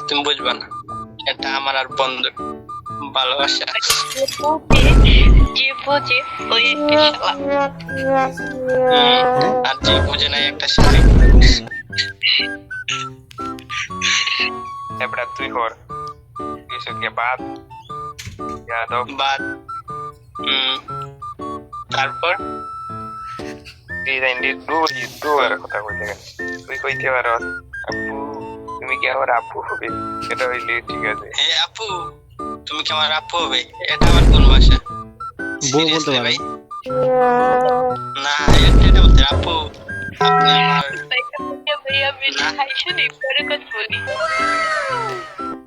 তুমি বুঝবা না, এটা আমার আর বন্ধু ভালোবাসা। যে বোঝে ওই একটা শালা। আর যে বুঝে নাই একটা শালি। এবড়া তুই কর কিছু কে বাদ यादव বাদ। তারপর ডিজাইন দিয়ে দু আর কথা কইতে গেল তুই কইতে পারো আপু তুমি কি আমার আপু হবে, সেটা হইলে ঠিক আছে। হে আপু, তুমি কি আমার আপু হবে? এটা আমার কোন ভাষা? বউ বলতে পারে। ভাই না, এটা বলতে আপু আপনি আমার ভাইয়া বেশি খাইছো নি, পরে কথা বলি।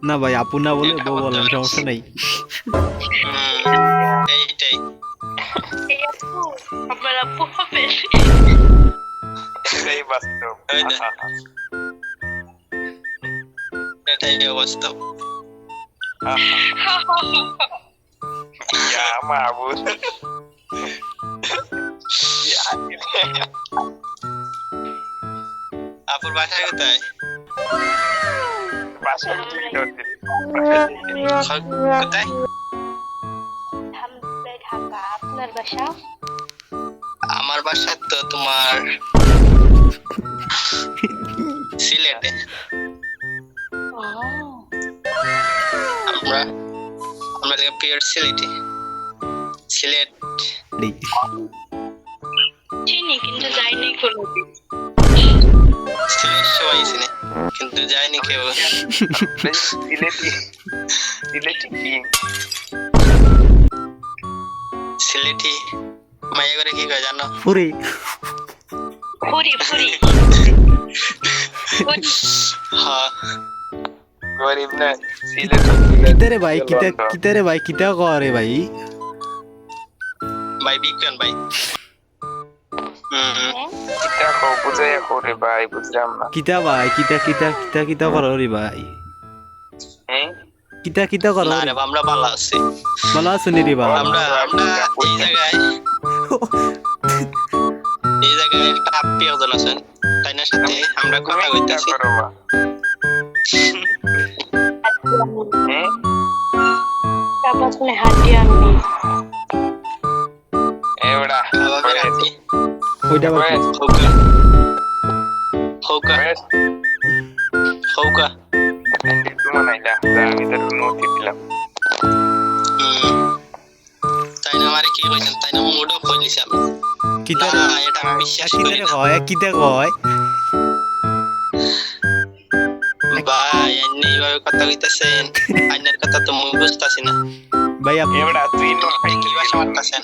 না ভাই আপু না বলে বউ বলেন, সমস্যা নাই। এইটাই। এই আপু আমার আপু হবে। এটাই বাস্তব। ওই যে। এটাই অবস্থা। ইয়া মাহবুব আপুর বাসা কোথায়? বাসা কোথায়? ঢাকা। আপনার বাসা? আমার বাসা তো তোমার সিলেটে। আমরা আমরা পিওর সিলেটে। সিলেট চিনি কিন্তু যাইনি কোনোদিন। সিলেট সবাই চিনে, কিন্তু যায়নি কেউ। সিলেটি কি সিলেটি মাইয়া করে কি কয় জানো? ফুরি ফুরি ফুরি হ্যাঁ, গরিব না সিলেট কিতারে ভাই কিতারে ভাই কিতা করে ভাই? ভাই বিজ্ঞান ভাই। দেখো বুঝে করে ভাই, বুঝলাম না। কিতা ভাই কিতা করো রে ভাই? হ্যাঁ কিতা করো না রে? রে, আমরা ভালো আছি। ভালো আছো নি রে ভাই? আমরা এই জায়গায় একটা আত্মীয় জন আছেন, তাই না? সাথে আমরা কথা কইতেছি। করো মা হ্যাঁ তারপর শুনে হাঁটি আনবি। এবড়া খাওয়াবে রাত্রি। ওইটা ভাই হৌকা হৌকা হৌকা। তোমার নাইলা আমি তো নোট দিলাম। তাই না? আমারে কি কইছেন? তাই না? মুডও কইলিছি আমি। কিতা না, এটা আমি বিশ্বাস করি কিতারে না। কয় কিতা কয়? ভাই আপনি এইভাবে কথা কইতেছেন, আইনের কথা তো মুই বুঝতাছি না। ভাই আপনি এবড়া তুই আপনি কি ভাষা মারতেছেন?